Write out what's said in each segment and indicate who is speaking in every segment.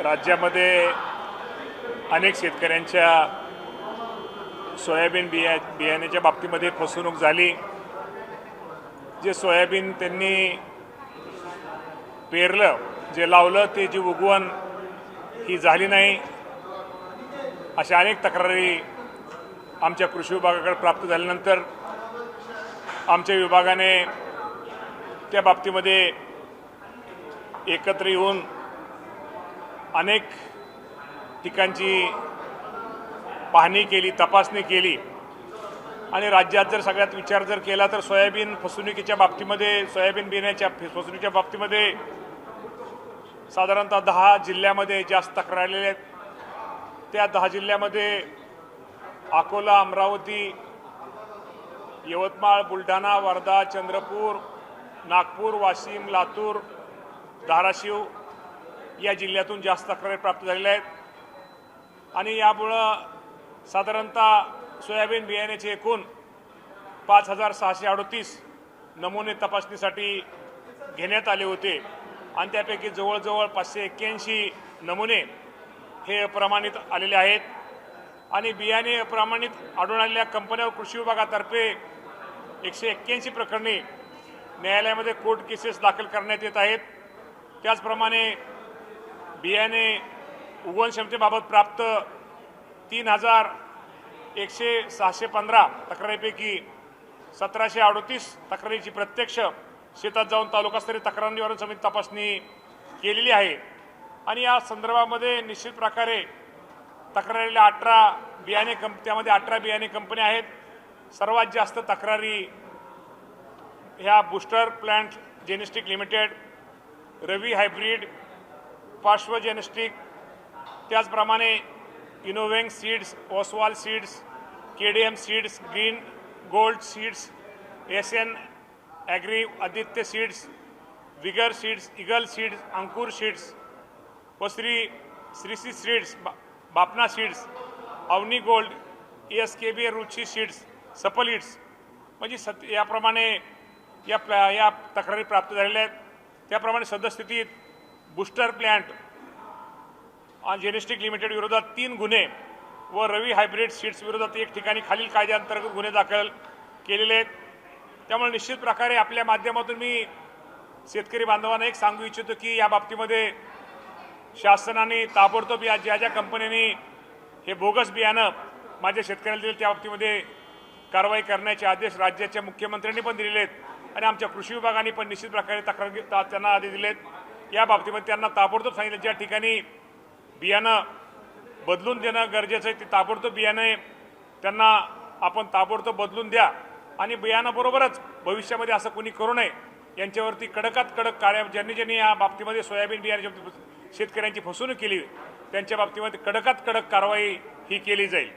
Speaker 1: राज्यामध्ये अनेक शेतकऱ्यांच्या सोयाबीन बियाण्याच्या बाबतीमध्ये फसवणूक झाली। जे सोयाबीन त्यांनी पेरलं, जे लावलं ते जी उगवण ही झाली नाही, अशा अनेक तक्रारी आमच्या कृषी विभागाकडे प्राप्त झाल्यानंतर आमच्या विभागाने त्या बाबतीमध्ये एकत्र येऊन अनेक ठिकाणची पाहणी केली, तपासणी केली आणि राज्यात जर सगळ्यात विचार जर केला तर सोयाबीन फसवणुकीच्या बाबतीमध्ये, सोयाबीन बियाण्याच्या फसवणुकीच्या बाबतीमध्ये साधारणतः 10 जिल्ह्यामध्ये जास्त तक्रारी आलेल्या आहेत। त्या 10 जिल्ह्यामध्ये अकोला, अमरावती, यवतमाळ, बुलढाणा, वर्धा, चंद्रपूर, नागपूर, वाशिम, लातूर, धाराशिव या जिल्ह्यातून जास्त तक्रारी प्राप्त झालेल्या आहेत आणि यामुळं साधारणतः सोयाबीन बियाण्याचे एकूण 5638 नमुने तपासणीसाठी घेण्यात आले होते आणि त्यापैकी जवळजवळ 581 नमुने हे अप्रमाणित आलेले आहेत आणि बियाणे अप्रमाणित आढळून आलेल्या कंपन्यांवर कृषी विभागातर्फे 181 प्रकरणी न्यायालयामध्ये कोर्ट केसेस दाखल करण्यात येत आहेत। त्याचप्रमाणे बियाणे उगवण क्षमतेबाबत प्राप्त 3115 तक्रारीपैकी 1738 तक्रारीची प्रत्यक्ष शेतात जाऊन तालुकास्तरीय तक्रार निवारण समिती तपासणी केलेली आहे आणि या संदर्भामध्ये निश्चित प्रकारे तक्रारीला 18 बियाणे त्यामध्ये 18 बियाणे कंपन्या आहेत। सर्वात जास्त तक्रारी ह्या booster plant genetic limited, Ravi hybrid, Parshva genetic, त्याचप्रमाणे इनोवेंग seeds, Oswal seeds, KDM seeds, green gold seeds, SN agri, Aditya seeds, vigour seeds, eagle seeds, Ankur seeds, श्रीसी seeds, Bapna seeds, Avani gold, SKB Ruchi seeds, Safal seeds, म्हणजे याप्रमाणे या तक्रारी प्राप्त झालेल्या आहेत। त्याप्रमाणे सद्यस्थितीत बूस्टर प्लांट जेनेस्टिक लिमिटेड विरोधात 3 गुन्हे व रवी हायब्रिड सीड्स विरोधात 1 ठिकाणी खालील कायद्याअंतर्गत गुन्हे दाखल केलेले आहेत। त्यामुळे निश्चित प्रकारे आपल्या माध्यमातून मी शेतकरी बांधवांना एक सांगू इच्छितो की या बाबतीमध्ये शासनाने ताबडतोब या ज्या कंपन्यांनी हे बोगस बियाणं माझ्या शेतकऱ्याला दिले त्या बाबतीमध्ये कारवाई करण्याचे आदेश राज्याच्या मुख्यमंत्र्यांनी पण दिलेले आहेत आणि आमच्या कृषी विभागाने पण निश्चित प्रकारे तक्रार त्यांना आदेश दिलेत। या बाबतीमध्ये त्यांना ताबडतोब सांगितलं ज्या ठिकाणी बियाणं बदलून देणं गरजेचं आहे ते ताबडतोब बियाणे त्यांना आपण ताबडतोब बदलून द्या आणि बियाणाबरोबरच भविष्यामध्ये असं कोणी करू नये यांच्यावरती कडकात कडक ज्यांनी या बाबतीमध्ये सोयाबीन बियाण्याच्या शेतकऱ्यांची फसवणूक केली त्यांच्या बाबतीमध्ये कडकात कडक कारवाई ही केली जाईल।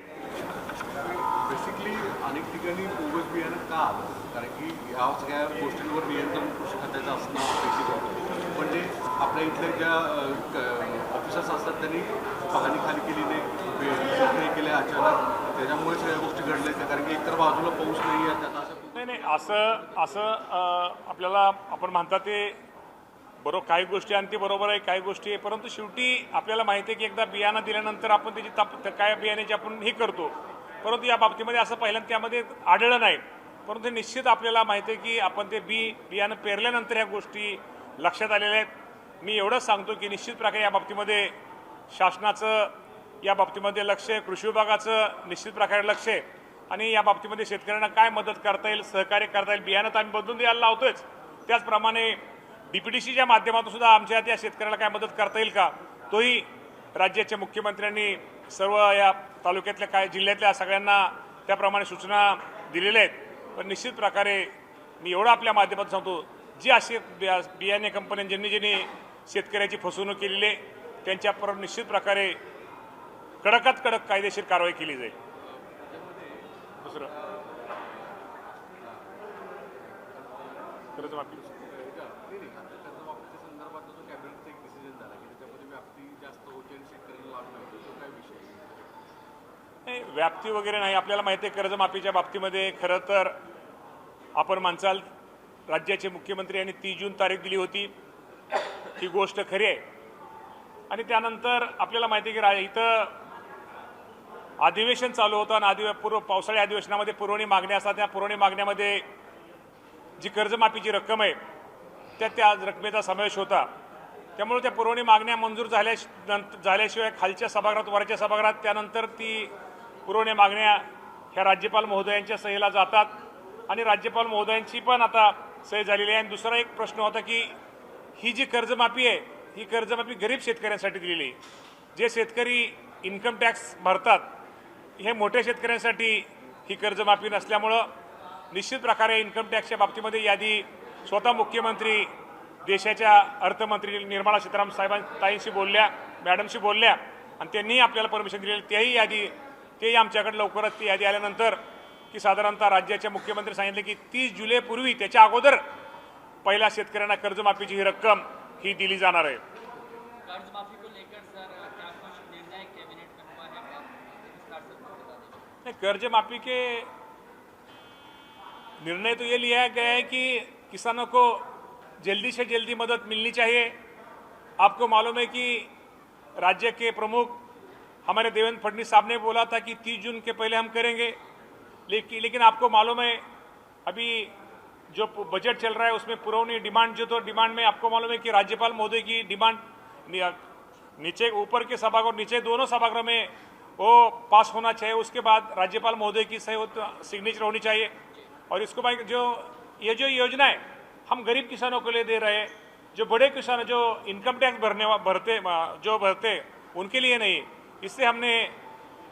Speaker 2: बेसिकली अनेक ठिकाणी बोगस बियाणं का आलं, कारण की या सगळ्या गोष्टींवर नियंत्रण कृषी खात्याचं असणं अपेक्षित होतं, पण जे आपल्या इथल्या ज्या ऑफिसर्स असतात त्यांनी पाहणी खाली केली नाही केल्या अचानक, त्याच्यामुळे सगळ्या गोष्टी घडल्या कारण की एकतर बाजूला पाऊस नाही आहे त्यात
Speaker 1: नाही असं आपल्याला आपण म्हणता ते बरोबर काही गोष्टी आणि ते बरोबर आहे, काही गोष्टी आहे, परंतु शेवटी आपल्याला माहिती आहे की एकदा बियाणं दिल्यानंतर आपण त्याची काय बियाण्याची आपण हे करतो, परंतु या बाबतीमध्ये असं पहिल्यांदा त्यामध्ये आढळलं नाही। परंतु निश्चित आपल्याला माहिती आहे की आपण ते बियाणं पेरल्यानंतर ह्या गोष्टी लक्षात आलेल्या आहेत। मी एवढंच सांगतो की निश्चित प्रकारे या बाबतीमध्ये शासनाचं या बाबतीमध्ये लक्ष आहे, कृषी विभागाचं निश्चित प्रकारे लक्ष आहे आणि या बाबतीमध्ये शेतकऱ्यांना काय मदत करता येईल, सहकार्य करता येईल, बियाणं तर आम्ही बदलून द्यायला लावतोच, त्याचप्रमाणे DPDCच्या माध्यमातून सुद्धा आमच्या त्या शेतकऱ्याला काय मदत करता येईल का तोही राज्याच्या मुख्यमंत्र्यांनी सर्व या तालुक्यातल्या काय जिल्ह्यातल्या सगळ्यांना त्याप्रमाणे सूचना दिलेल्या आहेत। पण निश्चित प्रकारे मी एवढं आपल्या माध्यमातून सांगतो जी अशी बियाणे कंपन्या ज्यांनी शेतकऱ्याची फसवणूक केलेली आहे त्यांच्यावर निश्चित प्रकारे कडकात कडक कायदेशीर कारवाई केली जाईल। दुसरं कर्जमाफी नाही, व्याप्ती वगैरे नाही, आपल्याला माहिती आहे कर्जमाफीच्या बाबतीमध्ये खरं तर आपण म्हणसाल राज्याचे मुख्यमंत्री यांनी 30 जून तारीख दिली होती, ही गोष्ट खरी आहे, आणि त्यानंतर आपल्याला माहिती आहे की इथं अधिवेशन चालू होतं आणि पावसाळी अधिवेशनामध्ये पुरवणी मागण्या असतात. त्या पुरवणी मागण्यामध्ये जी कर्जमाफीची रक्कम आहे त्या रकमेचा समावेश होता. त्यामुळे त्या पुरवणी मागण्या मंजूर झाल्याशिवाय खालच्या सभागृहात वरच्या सभागृहात त्यानंतर ती पुरवणी मागण्या ह्या राज्यपाल महोदयांच्या सहीला जातात आणि राज्यपाल महोदयांची पण आता सही झालेली आहे. आणि दुसरा एक प्रश्न होता की ही जी कर्जमाफी आहे ही कर्जमाफी गरीब शेतकऱ्यांसाठी दिलेली आहे. जे शेतकरी इन्कम टॅक्स भरतात हे मोठ्या शेतकऱ्यांसाठी ही कर्जमाफी नसल्यामुळं निश्चित प्रकारे इन्कम टॅक्सच्या बाबतीमध्ये यादी स्वतः मुख्यमंत्री देशाच्या अर्थमंत्री निर्मला सीतारामन ताईंशी बोलल्या, मॅडमशी बोलल्या आणि त्यांनीही आपल्याला परमिशन दिलेली. तेही आमच्याकडे लवकरच ती यादी आल्यानंतर की साधारणतः राज्याच्या मुख्यमंत्री सांगितले की 30 जुलैपूर्वी त्याच्या अगोदर पहिल्या शेतकऱ्यांना कर्जमाफीची ही रक्कम ही दिली जाणार आहे.
Speaker 3: कर्जमाफी को लेकर सर क्या कुछ निर्णय कैबिनेट में हुआ है, विस्तार से बता दीजिए।
Speaker 1: कर्ज माफी के निर्णय तो ये लिया गया है कि किसानों को जल्दी से जल्दी मदद मिलनी चाहिए. आपको मालूम है कि राज्य के प्रमुख हमारे देवेंद्र फडणवीस साहब ने बोला था कि 30 जून के पहले हम करेंगे, लेकिन आपको मालूम है अभी जो बजट चल रहा है उसमें पुरवनी डिमांड जो तो डिमांड में आपको मालूम है कि राज्यपाल महोदय की डिमांड नीचे ऊपर के सभागृह और नीचे दोनों सभागृह में वो पास होना चाहिए. उसके बाद राज्यपाल महोदय की सही सिग्नेचर होनी चाहिए. और इसको बाद जो योजना है हम गरीब किसानों के लिए दे रहे हैं. जो बड़े किसान जो इनकम टैक्स भरते उनके लिए नहीं. इससे हमने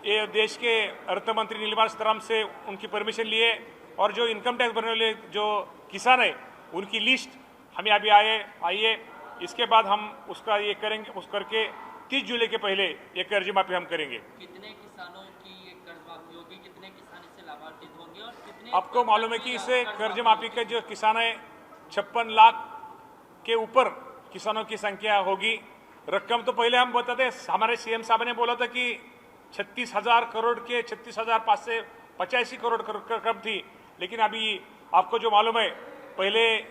Speaker 1: ये देश के अर्थमंत्री निर्मला सीतारामन से उनकी परमिशन लिए और जो इनकम टैक्स भरने वाले जो किसान है उनकी लिस्ट हमें अभी आइए. इसके बाद हम उसका ये करेंगे, उस करके 30 जुलाई के पहले ये कर्ज माफी हम करेंगे.
Speaker 3: कितने किसानों की ये कर्ज माफी होगी, कितने किसान इससे लाभान्वित होंगे और कितने
Speaker 1: आपको मालूम है कि इससे कर्ज माफी के जो किसान है 56 लाख के ऊपर किसानों की संख्या होगी. रकम तो पहले हम बताते, हमारे सीएम साहब ने बोला था कि 36,000 करोड़ के 36,585 करोड़ रकम थी. लेकिन अभी आपको जो मालूम है पहले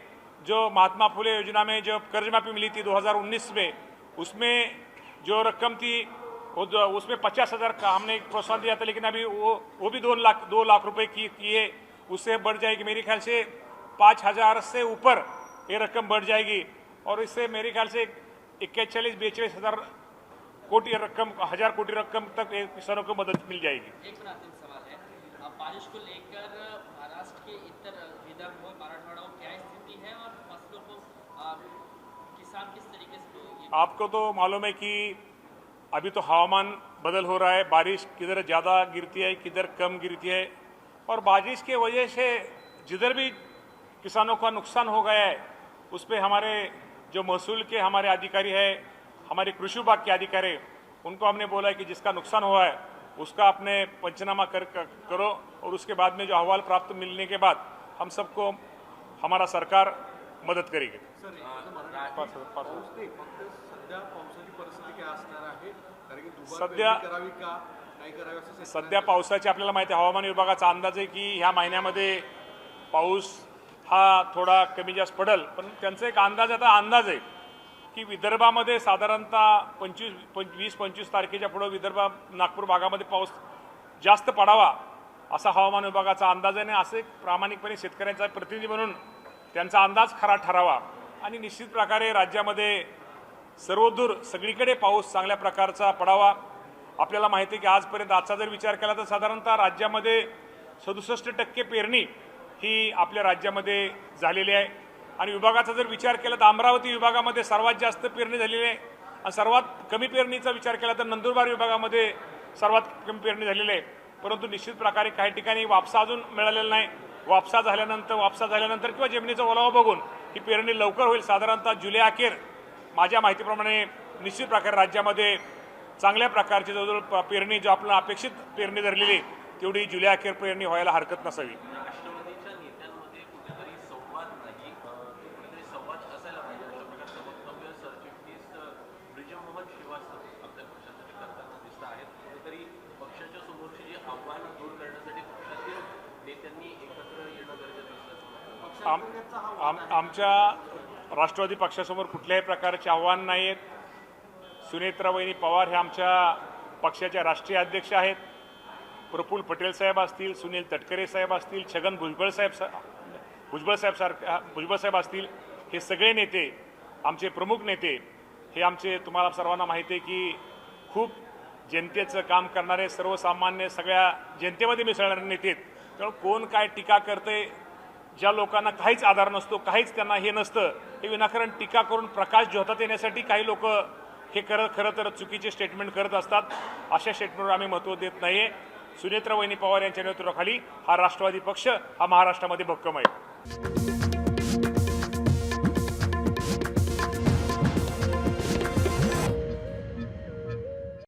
Speaker 1: जो महात्मा फुले योजना में जो कर्ज माफी मिली थी 2019 में, उसमें जो रकम थी उसमें 50,000 का हमने प्रोत्साहन दिया था. लेकिन अभी वो भी 2 लाख रुपए की है. उससे बढ़ जाएगी मेरे ख्याल से 5,000 से ऊपर ये रकम बढ़ जाएगी. और इससे मेरे ख्याल से 41-42 हजार कोटी रकम 1000 कोटी रकम तक किसानों को मदद मिल जाएगी.
Speaker 3: एक मेरा अंतिम सवाल है, बारिश को लेकर महाराष्ट्र के विदर्भ और मराठवाड़ा को क्या स्थिति है और फसलों को किसान किस तरीके से
Speaker 1: आपको तो मालूम है कि अभी तो हवामान बदल हो रहा है. बारिश किधर ज़्यादा गिरती है किधर कम गिरती है और बारिश के वजह से जिधर भी किसानों का नुकसान हो गया है उस पर हमारे जो महसूल के हमारे अधिकारी है, हमारे कृषि विभाग के अधिकारी, उनको हमने बोला है कि जिसका नुकसान हुआ है उसका अपने पंचनामा करो और उसके बाद में जो अहवाल प्राप्त मिलने के बाद हम सबको हमारा सरकार मदत करेगी.
Speaker 2: सर पाऊस नाही, फक्त सध्या पावसाची परिस्थिती काय असणार आहे, कारण की दुबार
Speaker 1: सध्या
Speaker 2: पेरणी करावी का नाही करावी असं
Speaker 1: सध्या पावसाची आपल्याला माहिती आहे. हवामान विभागाचा अंदाज आहे की ह्या महिन्यामध्ये पाऊस हा थोडा कमी जास्त पडेल. पण त्यांचा एक अंदाज आहे की विदर्भामध्ये साधारणतः 20-25 तारखेच्या पुढे विदर्भ नागपूर भागामध्ये पाऊस जास्त पडावा असा हवामान विभागाचा अंदाज आहे. आणि असे प्रामाणिकपणे शेतकऱ्यांचा प्रतिनिधी म्हणून त्यांचा अंदाज खरा ठरावा आणि निश्चित प्रकारे राज्यामध्ये सर्वदूर सगळीकडे पाऊस चांगल्या प्रकारचा पडावा. आपल्याला माहिती आहे की आजपर्यंत जर विचार केला तर साधारणतः राज्यामध्ये 67% पेरणी ही आपल्या राज्यामध्ये झालेली आहे. आणि विभागाचा जर विचार केला तर अमरावती विभागामध्ये सर्वात जास्त पेरणी झालेली आहे आणि सर्वात कमी पेरणीचा विचार केला तर नंदुरबार विभागामध्ये सर्वात कमी पेरणी झालेली आहे. परंतु निश्चित प्रकारे काही ठिकाणी वापसा अजून मिळालेला नाही. वापसा झाल्यानंतर किंवा जमिनीचा ओलावा बघून ही पेरणी लवकर होईल. साधारणतः जुलै अखेर माझ्या माहितीप्रमाणे निश्चित प्रकारे राज्यामध्ये चांगल्या प्रकारची जवळजवळ पेरणी जो आपल्याला अपेक्षित पेरणी धरलेली तेवढी जुलै अखेर पेरणी व्हायला हरकत नसावी.
Speaker 4: राष्ट्रवादीच्या नेत्यांमध्ये कुठेतरी संवाद नाही, कुठेतरी संवाद असायला पाहिजे अशा प्रकारचं वक्तव्य सरचिटणीस ब्रिजमोहन श्रीवास्तव आपल्या पक्षासाठी करताना दिसत आहेत. कुठेतरी पक्षाच्या समोरची जी आव्हानं दूर करण्यासाठी पक्षातील नेत्यांनी एकत्र येणं गरजेचं असल्याचं
Speaker 1: आमच्या राष्ट्रवादी पक्षासमोर कुठल्याही प्रकारचे आव्हान नाही आहेत. सुनेत्रावहिनी पवार हे आमच्या पक्षाच्या राष्ट्रीय अध्यक्ष आहेत. प्रफुल्ल पटेल साहेब असतील, सुनील तटकरे साहेब असतील, छगन भुजबळ साहेब असतील, हे सगळे नेते, आमचे प्रमुख नेते, हे आमचे तुम्हाला सर्वांना माहिती आहे की खूप जनतेचं काम करणारे, सर्वसामान्य सगळ्या जनतेमध्ये मिसळणारे नेते आहेत. त्यामुळे कोण काय टीका करते, ज्या लोकांना काहीच आधार नसतो, काहीच त्यांना हे नसतं, हे विनाकारण टीका करून प्रकाश झोतात येण्यासाठी काही लोक हे खरं तर चुकीचे स्टेटमेंट करत असतात. अशा स्टेटमेंटवर आम्ही महत्त्व देत नाही आहे. सुनेत्रावहिनी पवार यांच्या नेतृत्वाखाली हा राष्ट्रवादी पक्ष हा महाराष्ट्रामध्ये भक्कम आहे.